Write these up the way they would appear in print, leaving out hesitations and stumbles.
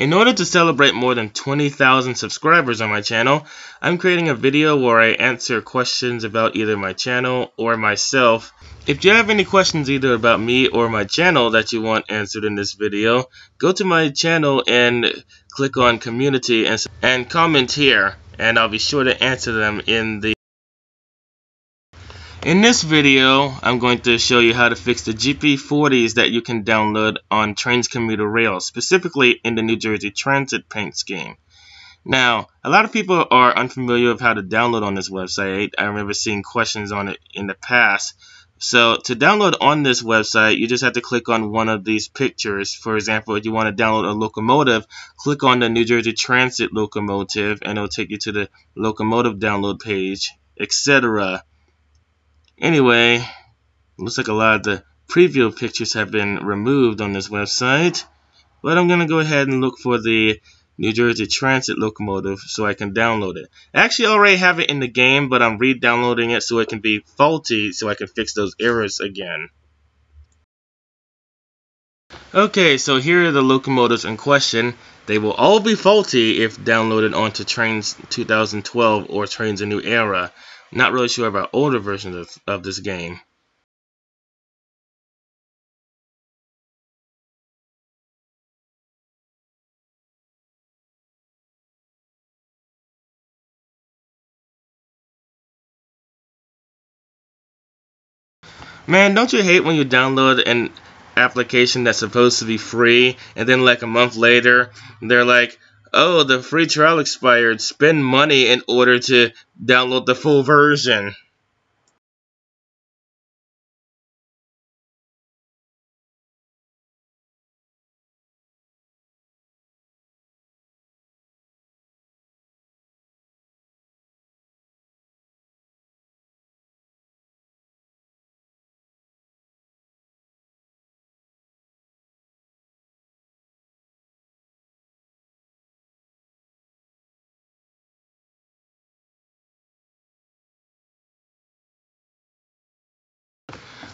In order to celebrate more than 20,000 subscribers on my channel, I'm creating a video where I answer questions about either my channel or myself. If you have any questions either about me or my channel that you want answered in this video, go to my channel and click on community and comment here, and I'll be sure to answer them in this video. I'm going to show you how to fix the GP40s that you can download on Trainz Commuter Rail, specifically in the New Jersey Transit paint scheme. Now, a lot of people are unfamiliar with how to download on this website. I remember seeing questions on it in the past. So to download on this website, you just have to click on one of these pictures. For example, if you want to download a locomotive, click on the New Jersey Transit locomotive and it'll take you to the locomotive download page, etc. Anyway, looks like a lot of the preview pictures have been removed on this website, but I'm going to go ahead and look for the New Jersey Transit locomotive so I can download it. I actually already have it in the game, but I'm re-downloading it so it can be faulty so I can fix those errors again. Okay, so here are the locomotives in question. They will all be faulty if downloaded onto Trainz 2012 or Trainz A New Era. Not really sure about older versions of this game. Man, don't you hate when you download an application that's supposed to be free and then like a month later they're like, oh, the free trial expired, spend money in order to download the full version.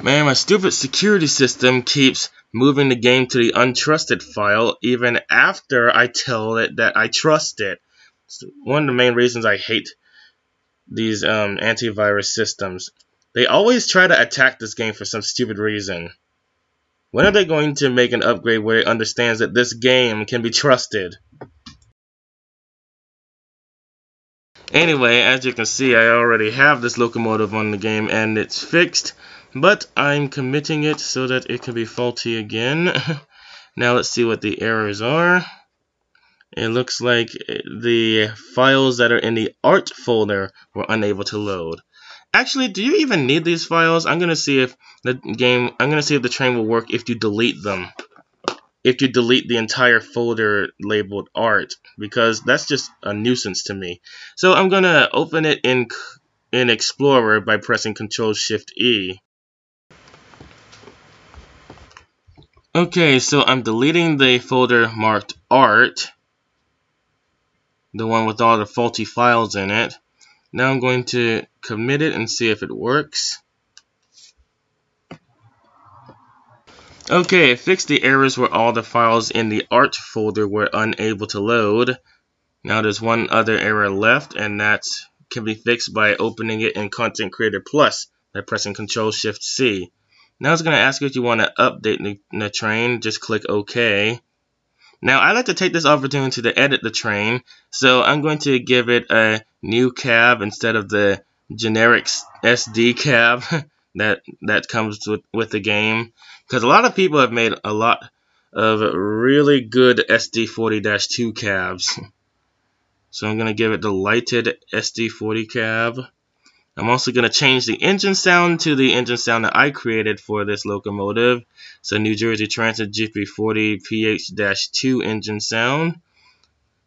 Man, my stupid security system keeps moving the game to the untrusted file even after I tell it that I trust it. It's one of the main reasons I hate these antivirus systems. They always try to attack this game for some stupid reason. When are they going to make an upgrade where it understands that this game can be trusted? Anyway, as you can see, I already have this locomotive on the game and it's fixed, but I'm committing it so that it can be faulty again. Now let's see what the errors are. It looks like the files that are in the art folder were unable to load. Actually, do you even need these files? I'm gonna see if the train will work if you delete them. If you delete the entire folder labeled art, because that's just a nuisance to me. So I'm gonna open it in Explorer by pressing Ctrl-Shift-E. Okay, so I'm deleting the folder marked art, the one with all the faulty files in it. Now I'm going to commit it and see if it works. Okay, it fixed the errors where all the files in the art folder were unable to load. Now there's one other error left, and that can be fixed by opening it in Content Creator Plus by pressing Ctrl-Shift-C. Now it's going to ask you if you want to update the train. Just click OK. Now I like to take this opportunity to edit the train, so I'm going to give it a new cab instead of the generic SD cab that comes with the game. Because a lot of people have made a lot of really good SD40-2 cabs. So I'm going to give it the lighted SD40 cab. I'm also going to change the engine sound to the engine sound that I created for this locomotive. So New Jersey Transit GP40PH-2 engine sound.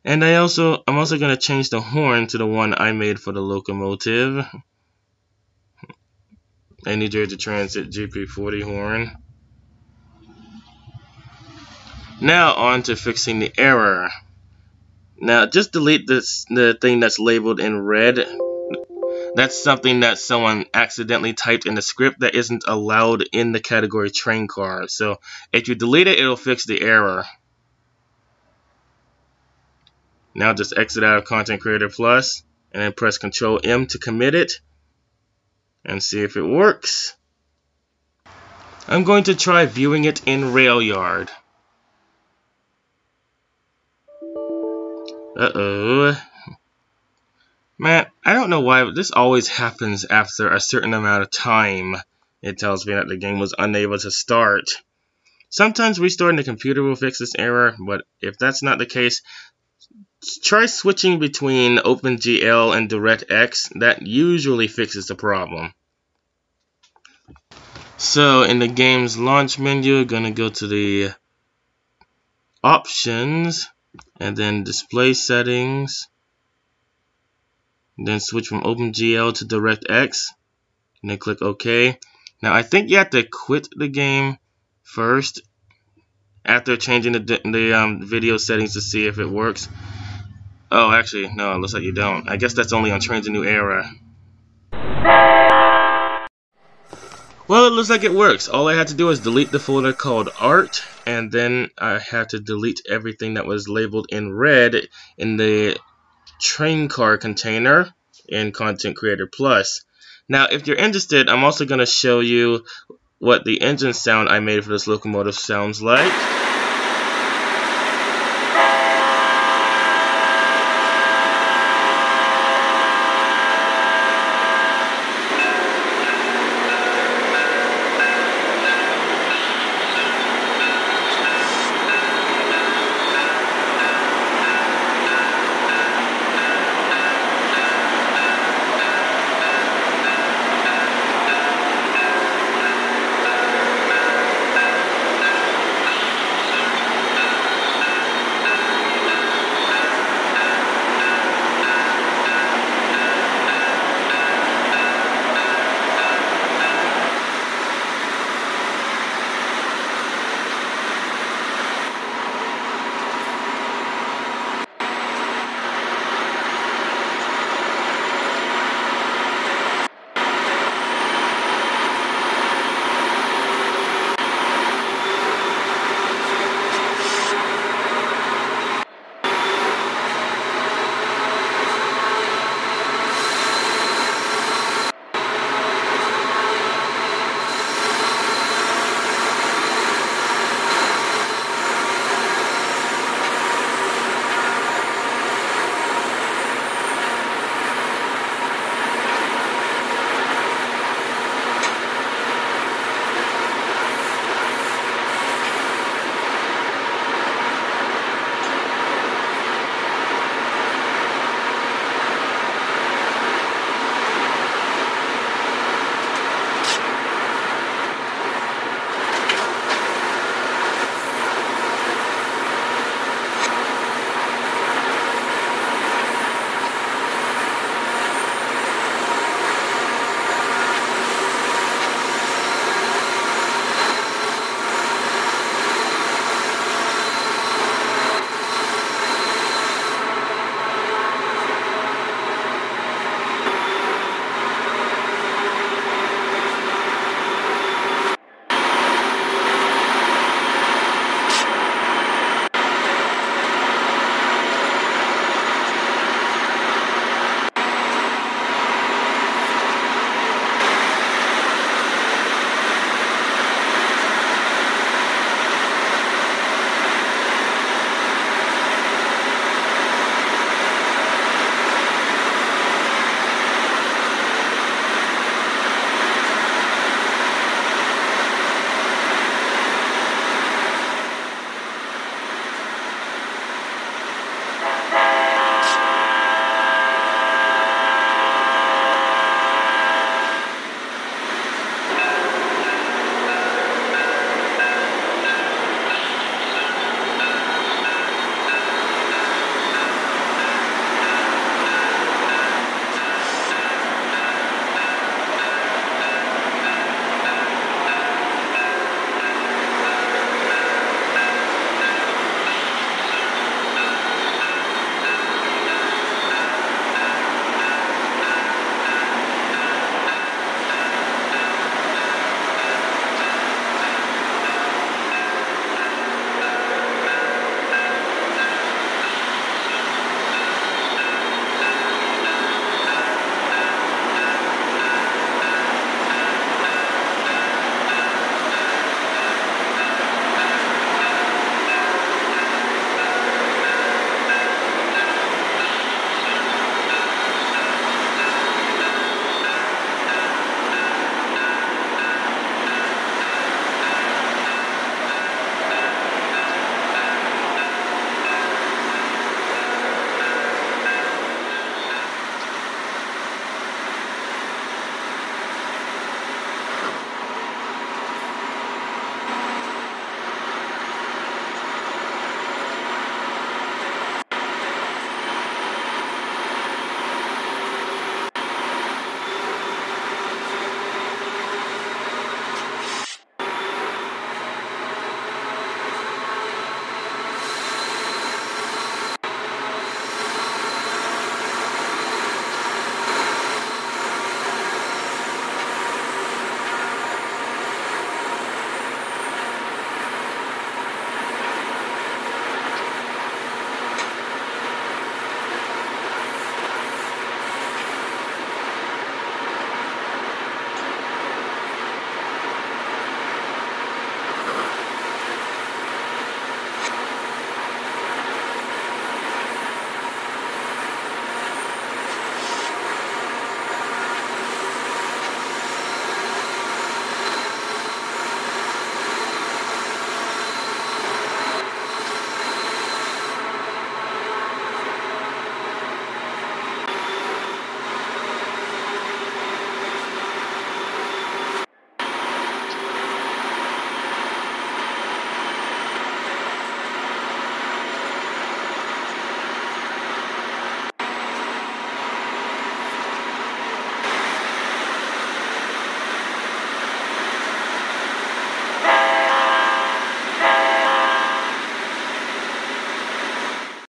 And I'm also going to change the horn to the one I made for the locomotive. A New Jersey Transit GP40 horn. Now on to fixing the error. Now just delete the thing that's labeled in red. That's something that someone accidentally typed in the script that isn't allowed in the category train car. So if you delete it, it'll fix the error. Now just exit out of Content Creator Plus and then press Control M to commit it and see if it works. I'm going to try viewing it in RailYard. Uh-oh. Man, I don't know why, but this always happens after a certain amount of time. It tells me that the game was unable to start. Sometimes restarting the computer will fix this error, but if that's not the case, try switching between OpenGL and DirectX. That usually fixes the problem. So in the game's launch menu, you're gonna go to the options and then display settings, and then switch from OpenGL to DirectX, and then click OK. Now I think you have to quit the game first after changing the video settings to see if it works. Oh, actually, no, it looks like you don't. I guess that's only on Trainz New Era. Well, it looks like it works. All I had to do is delete the folder called Art, and then I had to delete everything that was labeled in red in the train car container in Content Creator Plus. Now, if you're interested, I'm also going to show you what the engine sound I made for this locomotive sounds like.